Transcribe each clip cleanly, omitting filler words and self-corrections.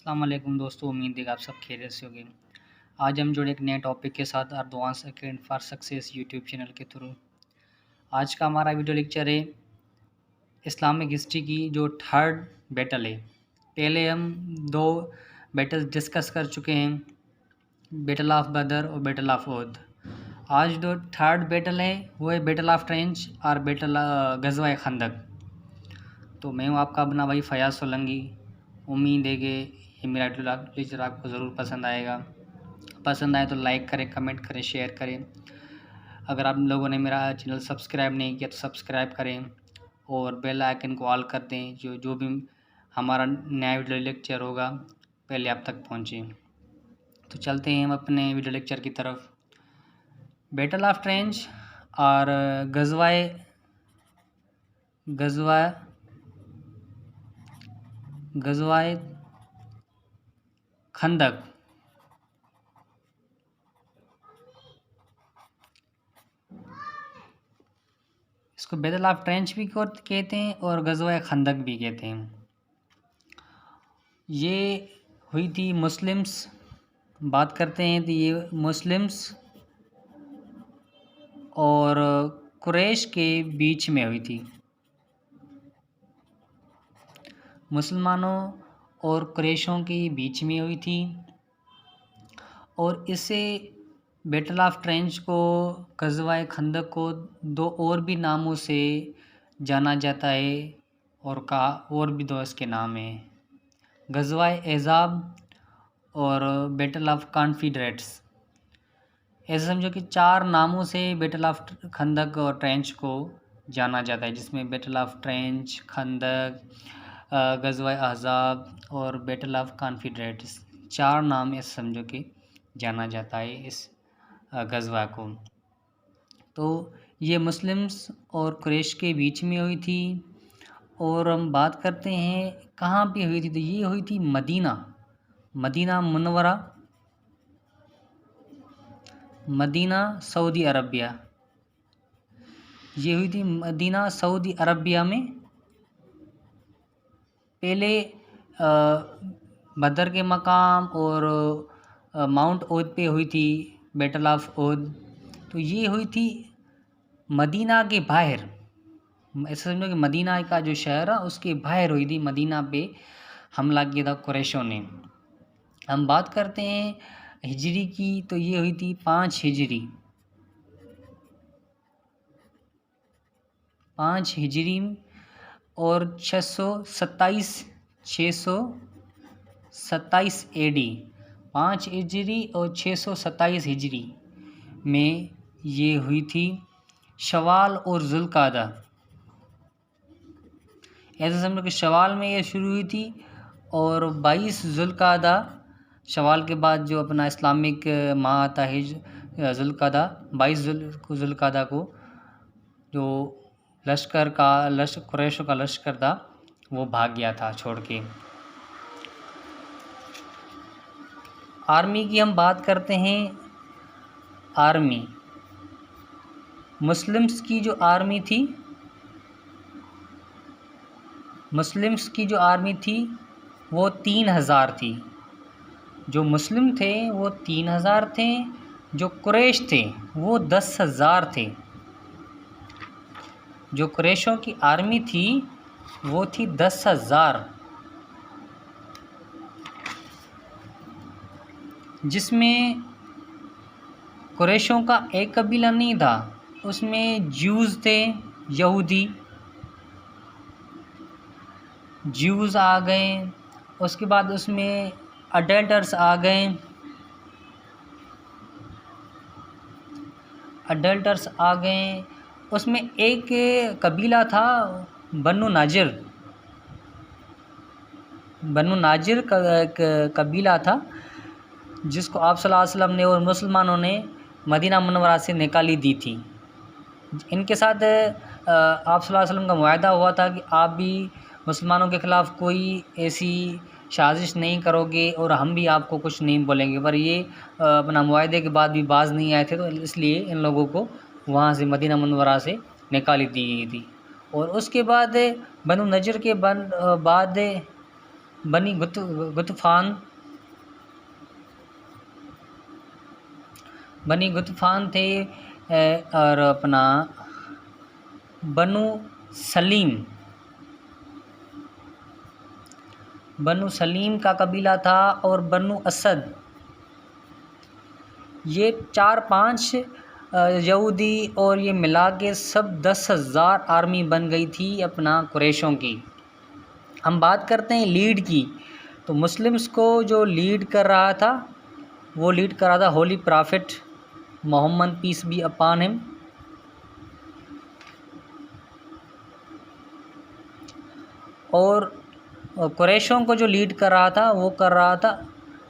अस्सलाम वालेकुम दोस्तों, उम्मीद है कि आप सब खैरियत से होंगे। आज हम जुड़े एक नए टॉपिक के साथ advance academy for success YouTube channel के थ्रू। आज का हमारा वीडियो लेक्चर है इस्लामिक हिस्ट्री की जो थर्ड बैटल है। पहले हम दो बैटल डिस्कस कर चुके हैं, बैटल ऑफ बदर और बैटल ऑफ ओहद। आज जो थर्ड बैटल है वो है बैटल ऑफ ट्रेंच और बैटल गज़वा खंदक। तो मैं हूँ आपका अपना भाई फयाज सोलंकी। उम्मीद है कि ये मेरा लेक्चर आपको ज़रूर पसंद आएगा। पसंद आए तो लाइक करें, कमेंट करें, शेयर करें। अगर आप लोगों ने मेरा चैनल सब्सक्राइब नहीं किया तो सब्सक्राइब करें और बेल आइकन को ऑल कर दें, जो भी हमारा नया वीडियो लेक्चर होगा पहले आप तक पहुँचे। तो चलते हैं हम अपने वीडियो लेक्चर की तरफ। बैटल ऑफ ट्रेंच और गज़वाए खंदक। इसको बैटल ऑफ ट्रेंच भी कहते हैं और गज़वा खंदक भी कहते हैं। ये हुई थी मुस्लिम्स, बात करते हैं तो ये मुस्लिम्स और कुरैश के बीच में हुई थी। मुसलमानों और कुरैशों के बीच में हुई थी और इसे बैटल ऑफ ट्रेंच को, गज़वा खंदक को दो और भी नामों से जाना जाता है और भी दो इसके नाम हैं, गज़वा एज़ाब और बैटल ऑफ कॉन्फिडरेट्स। ऐसे समझो कि चार नामों से बैटल ऑफ खंदक और ट्रेंच को जाना जाता है, जिसमें बैटल ऑफ ट्रेंच, खंदक, गज़वा अहज़ाब और बैटल ऑफ कॉन्फिडरेट्स, चार नाम ऐसे समझो कि जाना जाता है इस गज़वा को। तो ये मुस्लिम्स और कुरैश के बीच में हुई थी। और हम बात करते हैं कहाँ पे हुई थी, तो ये हुई थी मदीना मुनव्वरा, मदीना सऊदी अरबिया। ये हुई थी मदीना सऊदी अरबिया में। पहले बदर के मकाम और माउंट ओहद पे हुई थी बैटल ऑफ ओहद। तो ये हुई थी मदीना के बाहर, ऐसा समझो कि मदीना का जो शहर है उसके बाहर हुई थी। मदीना पे हमला किया था कुरैशों ने। हम बात करते हैं हिजरी की, तो ये हुई थी 5 हिजरी और 627 एडी। 5 हिजरी और 627 हिजरी में ये हुई थी। शवाल और जुल्कादा, ऐसा समझो कि शवाल में ये शुरू हुई थी और 22 जुल्कादा, शवाल के बाद जो अपना इस्लामिक माह आता है जुल्कादा, 22 जुल्कादा को जो कुरैशों का लश्कर था वो भाग गया था छोड़ के। आर्मी की हम बात करते हैं। आर्मी, मुस्लिम्स की जो आर्मी थी वो 3000 थी। जो मुस्लिम थे वो 3000 थे, जो कुरैश थे वो 10,000 थे। जो कुरैशों की आर्मी थी वो थी 10,000, जिसमें कुरैशों का एक कबीला नहीं था, उसमें ज्यूज़ थे, ज्यूज़ आ गए। उसके बाद उसमें अडल्टर्स आ गए। उसमें एक कबीला था बनु नाजिर का कबीला था, जिसको आप सल्लल्लाहु अलैहि वसल्लम ने और मुसलमानों ने मदीना मुनव्वरा से निकाली दी थी। इनके साथ आप सल्लल्लाहु अलैहि वसल्लम का मुआहदा हुआ था कि आप भी मुसलमानों के ख़िलाफ़ कोई ऐसी साजिश नहीं करोगे और हम भी आपको कुछ नहीं बोलेंगे। पर ये अपना मुआहदे के बाद भी बाज नहीं आए थे, तो इसलिए इन लोगों को वहाँ से मदीना मुनव्वरा से निकाली दी गई थी। और उसके बाद बनु नज़र के बाद बनी गुतफान बनी गुतफान थे, और अपना बनु सलीम बनु सलीम का कबीला था, और बनु असद, ये 4-5 यहूदी, और ये मिला के सब 10,000 आर्मी बन गई थी अपना कुरैशों की। हम बात करते हैं लीड की, तो मुस्लिम्स को जो लीड कर रहा था, वो लीड कर रहा था holy prophet Muhammad, peace be upon him. और कुरैशों को जो लीड कर रहा था, वो कर रहा था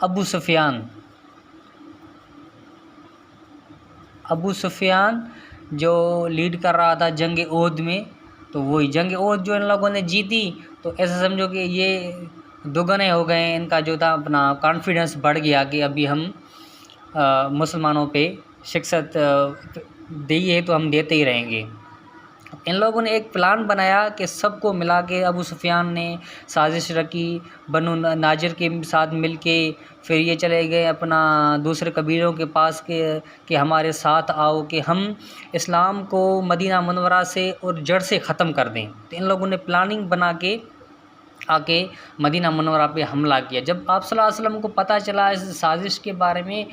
अबू सुफियान, जो लीड कर रहा था जंग ओहद में। तो वही जंग ओहद जो इन लोगों ने जीती, तो ऐसा समझो कि ये दुगने हो गए, इनका जो था अपना कॉन्फिडेंस बढ़ गया कि अभी हम मुसलमानों पे शिकस्त दी है तो हम देते ही रहेंगे। इन लोगों ने एक प्लान बनाया कि सबको मिला के, अबू सुफियान ने साजिश रखी बनु नाजिर के साथ मिलके, फिर ये चले गए अपना दूसरे कबीलों के पास के कि हमारे साथ आओ कि हम इस्लाम को मदीना मुनव्वरा से और जड़ से ख़त्म कर दें। तो इन लोगों ने प्लानिंग बना के आके मदीना मुनव्वरा पे हमला किया। जब आप सल्लल्लाहु अलैहि वसल्लम को पता चला इस साजिश के बारे में,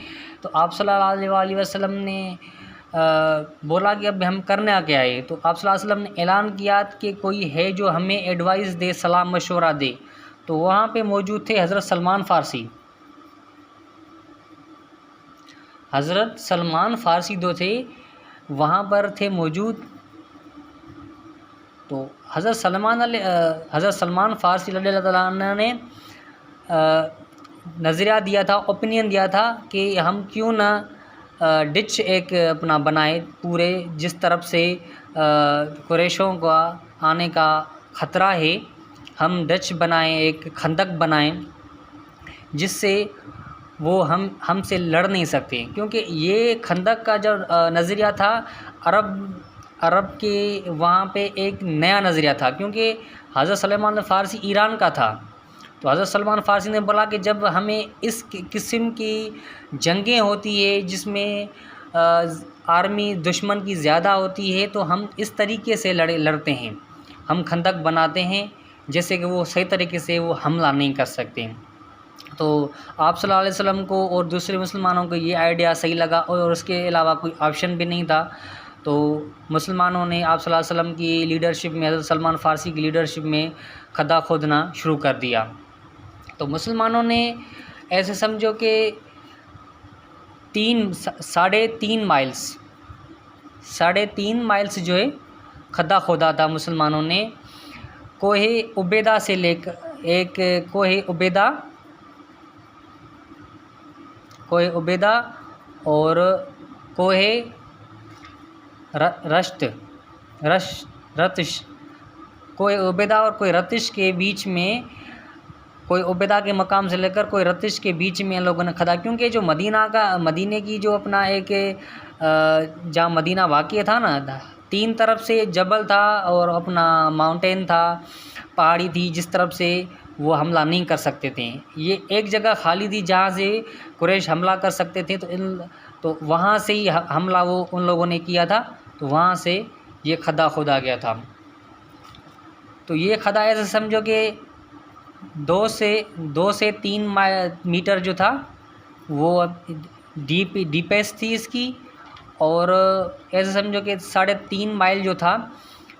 तो आप सल्लल्लाहु अलैहि वसल्लम ने बोला कि अब हम करना क्या है। तो आप सल्लल्लाहु अलैहि वसल्लम ने ऐलान किया कि कोई है जो हमें एडवाइस दे, सलाह मशवरा दे। तो वहाँ पे मौजूद थे हज़रत सलमान फ़ारसी। हज़रत सलमान फ़ारसी जो थे वहाँ पर थे मौजूद। तो हज़रत सलमान फ़ारसी रज़ियल्लाहु ताला अन्हु ने नज़रिया दिया था, ओपिनियन दिया था कि हम क्यों ना डिच एक अपना बनाए पूरे, जिस तरफ से कुरैशों का आने का ख़तरा है, हम डिच बनाएं, एक खंदक बनाएं जिससे वो हमसे लड़ नहीं सकते। क्योंकि ये खंदक का जो नज़रिया था, अरब के वहाँ पे एक नया नज़रिया था, क्योंकि हज़रत सलमान फ़ारसी ईरान का था। तो हज़रत सलमान फ़ारसी ने बोला कि जब हमें इस किस्म की जंगें होती है जिसमें आर्मी दुश्मन की ज़्यादा होती है, तो हम इस तरीके से लड़ते हैं, हम खंदक बनाते हैं जैसे कि वो सही तरीके से वो हमला नहीं कर सकते। तो आप सल्लल्लाहु अलैहि वसल्लम को और दूसरे मुसलमानों को ये आइडिया सही लगा, और उसके अलावा कोई ऑप्शन भी नहीं था। तो मुसलमानों ने आप सल्लल्लाहु अलैहि वसल्लम की लीडरशिप में, हज़रत सलमान फ़ारसी की लीडरशिप में खदा खोदना शुरू कर दिया। तो मुसलमानों ने ऐसे समझो कि 3.5 माइल्स जो है खदा खोदा था मुसलमानों ने। कोहे उबैदा से लेकर कोहे उबैदा और कोहे रतिश, कोहे उबैदा और कोई रतिश के बीच में, कोई उबैदा के मकाम से लेकर कोई रतिश के बीच में इन लोगों ने खदा। क्योंकि जो मदीने की जो अपना एक जहाँ मदीना वाक़ई था ना, 3 तरफ से जबल था और अपना माउंटेन था, पहाड़ी थी, जिस तरफ से वो हमला नहीं कर सकते थे। ये एक जगह खाली थी जहाँ से कुरैश हमला कर सकते थे। तो वहाँ से ही हमला वो उन लोगों ने किया था। तो वहाँ से ये खदा खोदा गया था। तो ये खदा ऐसे समझो कि 2 से 3 मीटर जो था वो डीपेस्ट थी इसकी, और ऐसे समझो कि 3.5 माइल जो था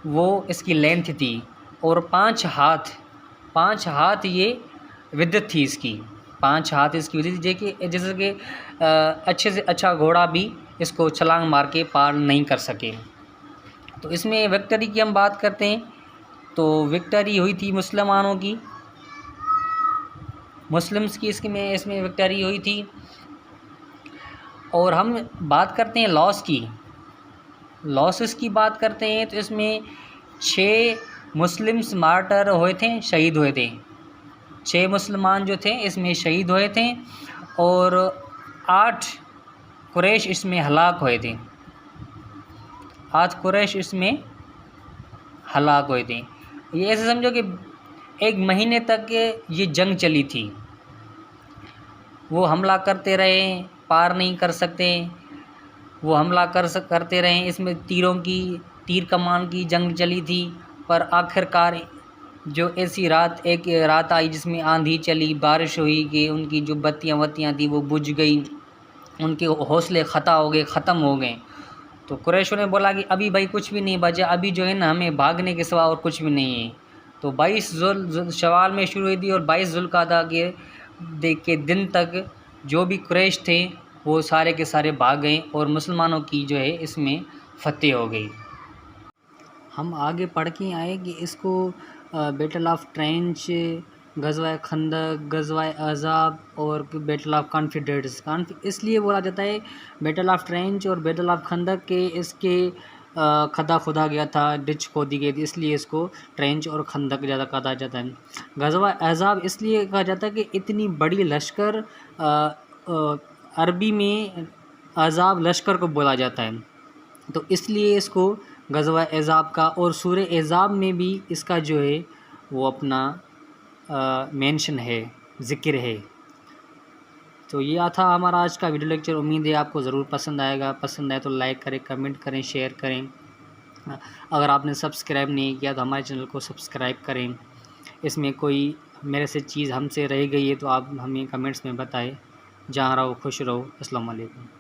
वो इसकी लेंथ थी, और 5 हाथ ये विद्युत थी इसकी। 5 हाथ इसकी विद्युत थी, जैसे कि अच्छे से अच्छा घोड़ा भी इसको छलांग मार के पार नहीं कर सके। तो इसमें विक्ट्री की हम बात करते हैं, तो विक्ट्री हुई थी मुसलमानों की, मुस्लिम्स की इसमें विक्ट्री हुई थी। और हम बात करते हैं लॉसेस की बात करते हैं, तो इसमें 6 मुस्लिम्स मार्टर हुए थे, शहीद हुए थे। 6 मुसलमान जो थे इसमें शहीद हुए थे, और 8 कुरैश इसमें हलाक हुए थे। 8 कुरैश इसमें हलाक हुए थे। ये ऐसे समझो कि 1 महीने तक ये जंग चली थी। वो हमला करते रहे, पार नहीं कर सके, वो हमला करते रहे। इसमें तीर कमान की जंग चली थी, पर आखिरकार जो ऐसी एक रात आई जिसमें आंधी चली, बारिश हुई कि उनकी जो बत्तियाँ थी वो बुझ गई, उनके हौसले ख़त्म हो गए। तो कुरैशों ने बोला कि अभी भाई कुछ भी नहीं बचा, अभी जो है ना हमें भागने के सिवा और कुछ भी नहीं है। तो 22 शवाल में शुरू हुई थी और 22 ज़ुल्क़ादा के दिन तक जो भी कुरैश थे वो सारे के सारे भाग गए और मुसलमानों की जो है इसमें फतेह हो गई। हम आगे पढ़ के आए कि इसको बैटल ऑफ ट्रेंच, गज़वा खंदक, गज़वा अहज़ाब और बैटल ऑफ कॉन्फिडेंस इसलिए बोला जाता है। बैटल ऑफ ट्रेंच और बैटल ऑफ खंदक के इसके खड्डा खोदा गया था, डिच खोदी गई थी, इसलिए इसको ट्रेंच और खंदक ज़्यादा कहा जाता है। गज़वा अहज़ाब इसलिए कहा जाता है कि इतनी बड़ी लश्कर, अरबी में अहज़ाब लश्कर को बोला जाता है, तो इसलिए इसको गज़वा अहज़ाब का, और सूरह अहज़ाब में भी इसका जो है वो अपना मेंशन है, ज़िक्र है। तो ये था हमारा आज का वीडियो लेक्चर। उम्मीद है आपको ज़रूर पसंद आएगा। पसंद आए तो लाइक करें, कमेंट करें, शेयर करें। अगर आपने सब्सक्राइब नहीं किया तो हमारे चैनल को सब्सक्राइब करें। इसमें कोई मेरे से चीज़ हमसे रह गई है तो आप हमें कमेंट्स में बताएं। जहाँ रहो खुश रहो। अस्सलाम वालेकुम।